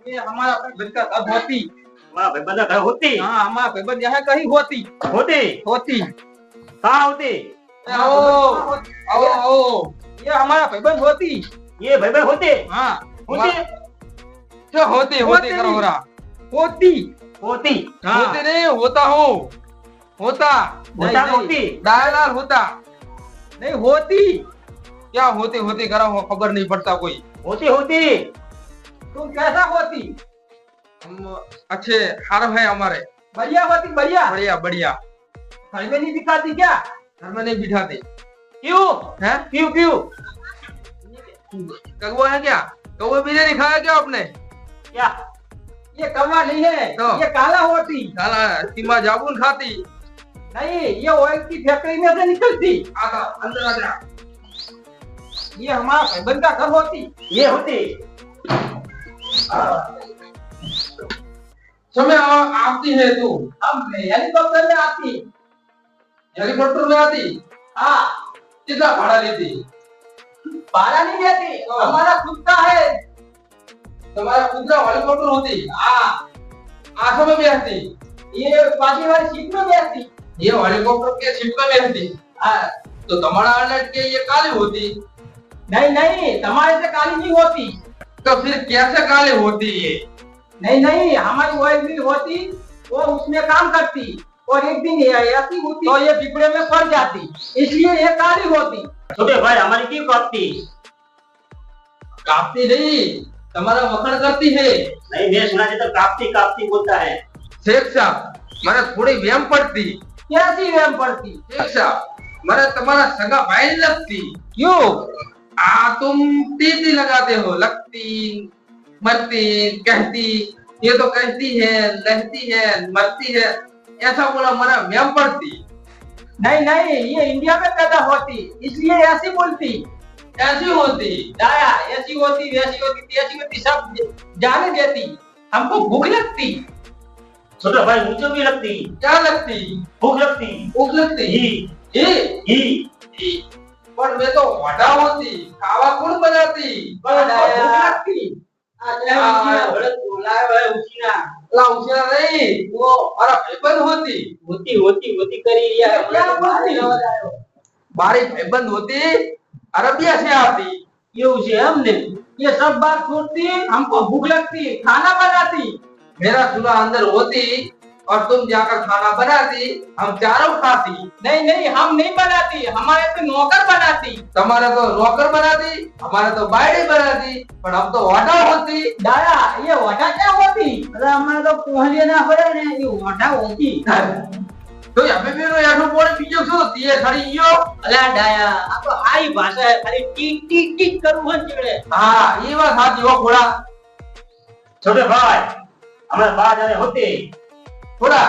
ये हमारा भाईबंद का कब होती। हमारा भाईबंद का घर होती। हाँ हमारा भाईबंद यहाँ कहीं होती। होती होती कहाँ होती? आओ आओ आओ, ये हमारा भाईबंद होती। ये भाईबंद होते। हाँ होते क्या होती होती करो हो रहा। होती होती। हाँ। होती नहीं होता हूँ। होता होता होती। डायलाल होता नहीं होती। क्या होती होती करा हो खबर नहीं पड़ता कोई। होती होती। तुम कैसा होती? हम अच्छे हारम है हमारे। बढ़िया होती बढ़िया बढ़िया बढ़िया। घर में नहीं दिखाती क्या? घर में नहीं बिठाती। क्यों है? क्यों क्यों? कौवा है क्या? कौवे भी नहीं दिखाया क्या आपने? क्या? ये कौवा नहीं है तो? ये काला होती। काला सीमा जाबुन खाती नहीं, ये ऑयल की फैक्ट्री में से निकलती। आजा अंदर आजा। ये हमारा भाईबंद का घर होती। ये होती। समय आती है तू। हम हेलीकॉप्टर में आती। हेलीकॉप्टर में आती? हाँ। कितना भाड़ा लेती? भाड़ा नहीं लेती, हमारा खुद का है। तुम्हारा खुद का हेलीकॉप्टर होती? हाँ। आंखों में भी आती। ये बाकी वाली सीट में भी आती। ये हेलीकॉप्टर के सीट में भी आती। हाँ। तो तुम्हारा अलर्ट के ये काली होती? नहीं नहीं, तुम्हारे से काली नहीं होती। तो फिर कैसे काली होती ये? नहीं नहीं, हमारी ऑयल मिल होती, वो उसमें काम करती और एक दिन ये ऐसी होती तो ये पिपड़े में पड़ जाती, इसलिए ये काली होती। छोटे भाई हमारी क्यों काटती? काटती नहीं, तुम्हारा मखन करती है। नहीं मैं सुना तो कापती कापती बोलता है। शेख साहब मैंने थोड़ी व्यायाम पड़ती। कैसी व्यायाम पड़ती? शेख साहब मैंने तुम्हारा सगा भाई नहीं लगती। क्यों? तुम टीटी लगाते हो, लगती मरती कहती। ये तो कहती है लहती है मरती है, ऐसा बोला मना व्यायाम पड़ती। नहीं नहीं, ये इंडिया में पैदा होती इसलिए ऐसी बोलती। ऐसी होती दाया, ऐसी होती वैसी होती तैसी होती, सब जाने देती। हमको भूख लगती। छोटा भाई मुझे भी लगती। क्या लगती? भूख लगती। भूख लगती ही। पर मैं तो वड़ा होती, खावा कौन बनाती? भूख लगती। उसीना नहीं, वो हमारा भाईबंद होती। होती होती होती करी यार। क्या बोलती? बारी भाईबंद होती, अरबिया से आती। ये उसे हमने ये सब बात छोड़ती, हमको भूख लगती, खाना बनाती। मेरा चूल्हा अंदर होती और तुम जाकर खाना बनाती, हम चारों खाती। नहीं नहीं, हम नहीं बनाती, हमारे तो नौकर बनाती। तुम्हारा तो नौकर बनाती, हमारे तो बायड़ी बनाती, पर हम तो वाटा होती। दाया, ये वाटा क्या होती? अरे हमारे तो कोहलिया ना हो रहे हैं, ये वाटा होती। तो यहाँ पे भी यार बोले बीजो सो होती है खड़ी यो। अला डाया, अब हाई भाषा है, खाली टीक टीक टीक करूँ हन चिड़े। हाँ, ये बात हाथ यो घोड़ा। छोटे भाई हमारे बाहर जाने होते थोड़ा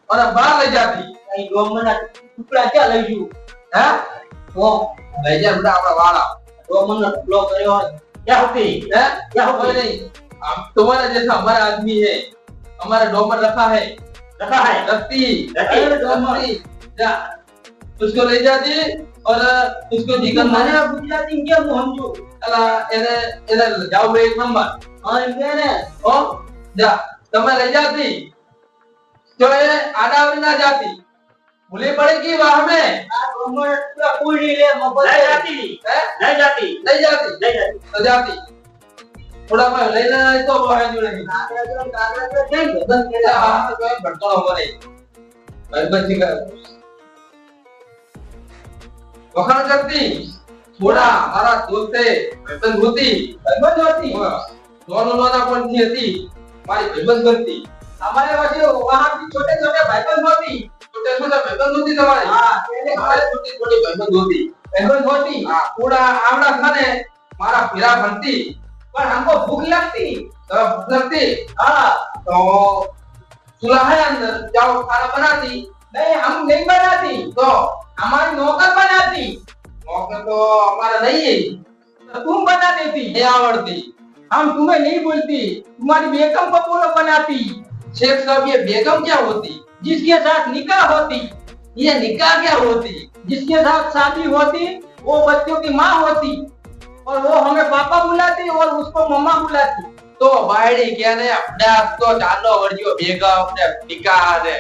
और अब बाहर ले जाती। नहीं दो मिनट टुकड़ा क्या ले जू है वो ले जा बेटा अपना वाला 2 मिनट ब्लॉक करे और क्या होती है? क्या होती? नहीं, अब तुम्हारा जैसा हमारा आदमी है, हमारा डोमर रखा है रखती जा उसको ले जाती और उसको जिकन माने गुजराती क्या हम जो अला इधर इधर जाओ बे 1 नंबर। हां इनके ने ओ जा तुम्हें ले जाती तो ये आडावरी ना जाती, भूले पड़ेगी वहां में। डोमर पूरा कोई नहीं ले मबल नहीं जाती है, नहीं जाती तो जाती। थोड़ा मैं लेना है तो वो है जुड़ेगी कागज नहीं बंद के हां तो भटको हमारे भाईबंद जी का वखान करती। थोड़ा हमारा दोस्त है भाईबंद होती दोनों लोना कौन थी हमारी भाईबंद बनती। हमारे वैसे वहां भी छोटे छोटे भाईबंद होती, छोटे छोटे भाईबंद होती तुम्हारे। हां पहले हमारे छोटे छोटे भाईबंद होती। हां पूरा आवड़ा खाने हमारा फिरा बनती, पर हमको भूख लगती। तो भूख लगती हां तो चूल्हा है अंदर जाओ खाना बनाती। नहीं हम नहीं बनाती, तो हमारी नौकर बनाती। नौकर तो हमारा नहीं है, तो तुम बना देती। नहीं आवड़ती, हम तुम्हें नहीं बोलती, तुम्हारी बेगम को बोलो बनाती। शेख साहब ये बेगम क्या होती? जिसके साथ निकाह होती। ये निकाह क्या होती? जिसके साथ शादी होती वो बच्चों की माँ होती और वो हमें पापा बुलाती और उसको मम्मा बुलाती। તો બાયડી કે ને અપડાસ તો ચાલો વળ્યો ભેગા ને ટીકા ને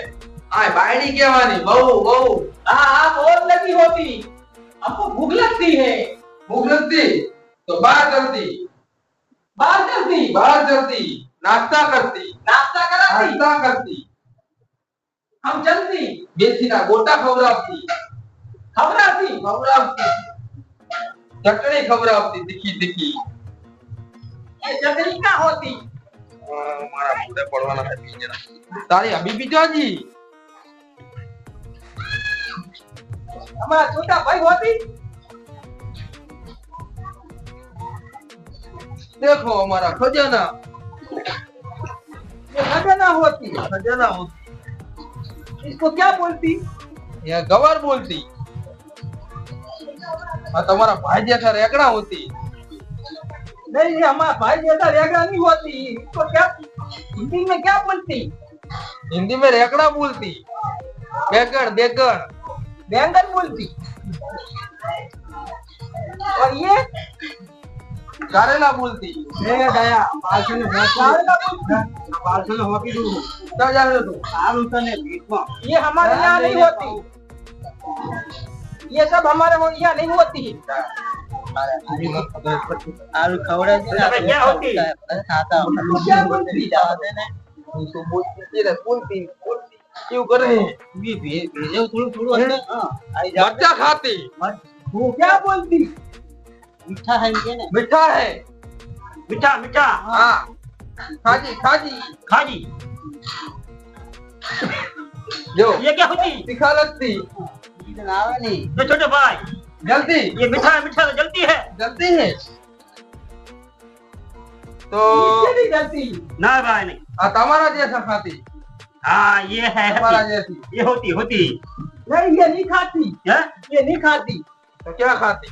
આ બાયડી કહેવાની બહુ બહુ हाँ आप और लगी होती हमको भूख लगती है ભૂખ लगती तो बाहर करती बाहर चलती बाहर करती नाश्ता करती नाश्ता कराती नाश्ता करती हम चलती बेसीना गोटा खवरावती खबराती चटणी खवरावती तीखी तीखी ये चटनी का होती મારા પૂરે પડવાના છે બીજરા તારી હબીબી જોજી हमारा छोटा भाई होती देखो हमारा खजाना ये खजाना होती खजाना होती इसको क्या बोलती यह गवार बोलती हाँ तुम्हारा भाई जैसा रेकड़ा होती नहीं ये हमारा भाई जैसा रेगड़ा नहीं होती इसको क्या हिंदी में क्या बोलती हिंदी में रेकड़ा बोलती बेगन बेगन बैंगन बोलती और ये कारेला बोलती दया पार्सल होती क्या जा रहे हो तुम ये हमारे यहाँ नहीं होती ये सब हमारे यहाँ नहीं होती आलू खवड़ा क्या होती खाता क्या बोलती तो बोलती है बोलती बोलती क्यों कर रहे हैं भेजे थोड़ा थोड़ा है बच्चा खाती वो क्या बोलती मीठा है इनके ना मीठा है मीठा मीठा हाँ खाजी खाजी खाजी जो ये क्या होती तीखा लगती आवे नहीं ये छोटे भाई जल्दी ये मीठा मीठा जलती है जल्दी है तो नहीं जलती ना भाई नहीं तुम्हारा जैसा खाती हाँ ये है तुम्हारा जैसी ये होती नहीं ये नहीं खाती है ये नहीं खाती तो क्या खाती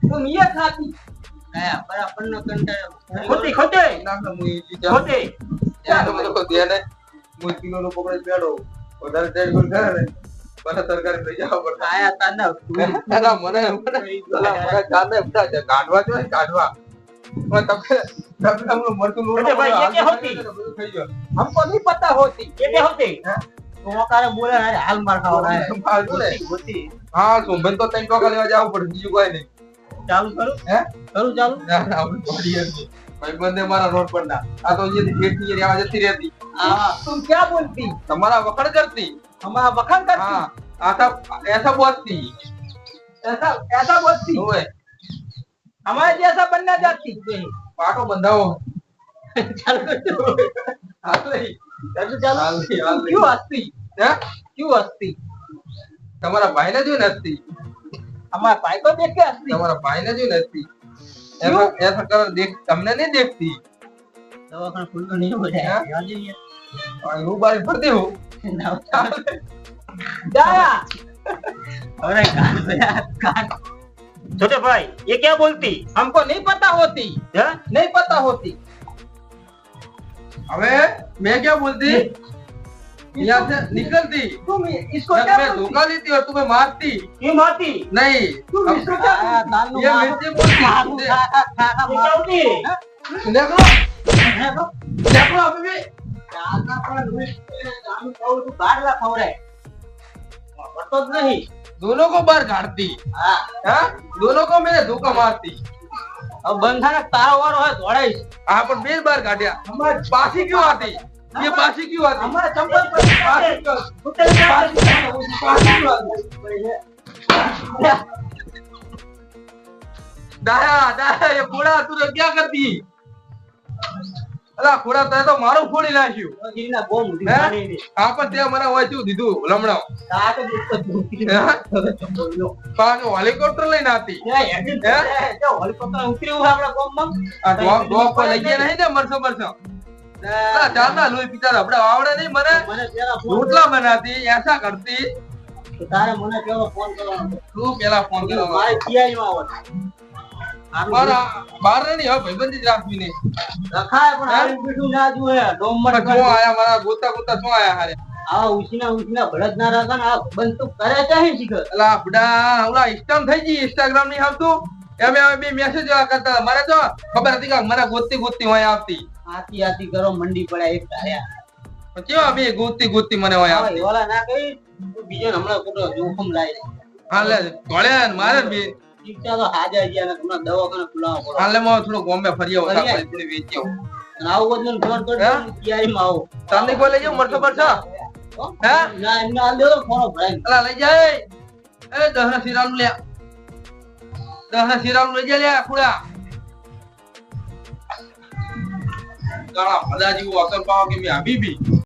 तुम ये खाती नया पर अपन नो कंटा होती होते ना ना मुई होते क्या तुम लोग दिया ने मुई किलो नो पकड़े बेड़ो उधर डेढ़ गुण करे મને સરકારી લઈ જાવ પડે आया था ना એલા મને જાને ઉઠા છે કાઢવા જોઈએ કાઢવા પણ તમે हम लोग मरतु लोग अरे भाई, ये क्या होती? हमको नहीं पता होती ये क्या होती तो वो करे बोले अरे हाल मार खाओ रहा है होती हाँ सुबह तो तीन टोका लेवा जाओ पड़े बीजू कोई नहीं चालू करो हैं करूं चालू ना ना हम थोड़ी है भाई बंदे मारा रोड पर ना आ तो ये गेट की ये आवाज आती रहती हां तुम क्या बोलती तुम्हारा वखड़ करती हमारा वखान करती हाँ ऐसा ऐसा बोलती ऐसा ऐसा बोलती ओए हमारे जैसा बनना चाहती पाटो बंधाओ चालू हाल नहीं चालू क्यों हंसती हैं क्यों हंसती तुम्हारा भाई ने जो नसती हमारे भाई को देख के हंसती तुम्हारा भाई ने जो नसती ऐसा ऐसा कर देख हमने नहीं देखती दवा का फुल नहीं हो जाए यार ये और वो बारी पड़ते हो जाया अरे कान पे कान छोटे भाई ये क्या बोलती हमको नहीं पता होती है नहीं पता होती अबे मैं क्या बोलती यहाँ से निकलती तुम इसको जब क्या मैं बोलती धोखा देती और तुम्हें मारती क्यों मारती नहीं तुम अब इसको क्या बोलती? ये मिर्ची बोलती ये क्या होती देखो देखो अभी भी तो नहीं दोनों को बाहर काटती हाँ दोनों को मैंने धोखा मारती अब बंधा तारो वारो है दौड़ाई हाँ पर बेल बार काटिया हमारे पासी क्यों आती ये पासी क्यों आती हमारे चंपल पर पासी क्यों आती दाया दाया ये खोड़ा तू क्या करती અલા ખોડા તે તો મારું ફોડી નાખ્યું જીના બહુ મોટી હે? પાણી દે આ પણ તે મને હોય શું દીધું લમણો આ તો દુખતો પાછો હેલિકોપ્ટર લઈને આતી જો હેલિકોપ્ટર ઉતર્યું છે આપણા ગામમાં આ ડોગ પર લઈ ગયા નહીં ને મરસો મરસો ચાલના લોહી પીતા આપણે આવડે નહીં મને મને પેલા ફોન રોટલા બનાતી ऐसा करती તારે મને પેલો ફોન કરવાનો तू पेला फोन करो મારે પીઆઈ માં આવવાનું पर बाहर नहीं हो भाईबंदी राखवी ने રખાય પણ આવી બીઠું ના જુએ ડોમ पर મત जो आया मारा गोता गोता जो आया हारे આ ઉછીના ભળદ ના રાખા ને આ બંધ તો કરે છે શીખર अला बड़ा ओला इंस्टाग्राम થઈ જી इंस्टाग्राम नहीं આવતું એમ અમે બે મેસેજ કરતા મારે તો ખબર હતી કે મને ગોતતી ગોતતી હોય આવતી આતી આતી કરો મંડી પડ્યા એક ધાર્યા પણ કેવા બે ગોતતી ગોતતી મને હોય આવતી ઓલા ના કઈ બીજો હમણાં ખોટો જોખમ લાય હાલે ઘોડે ને મારે બે ઈચ્છા તો હાજર ગયા ને હમણાં દવાખાને ખુલાવો પડે હાલે માં થોડો ગોમે ફરી આવો સાહેબ થોડી વેચ્યો અને આવું બધું ફોન કરજો તૈયારીમાં આવો તમને કોઈ લઈ જાવ મરતો પડશે હે ના એમને આ દેવો ફોનો ભરાય અલા લઈ જાય એ દહના સિરામ લે દહના સિરામ લઈ જાય લે ખુડા ગાળા ભલા જેવું અસર પાવ કે મે હબીબી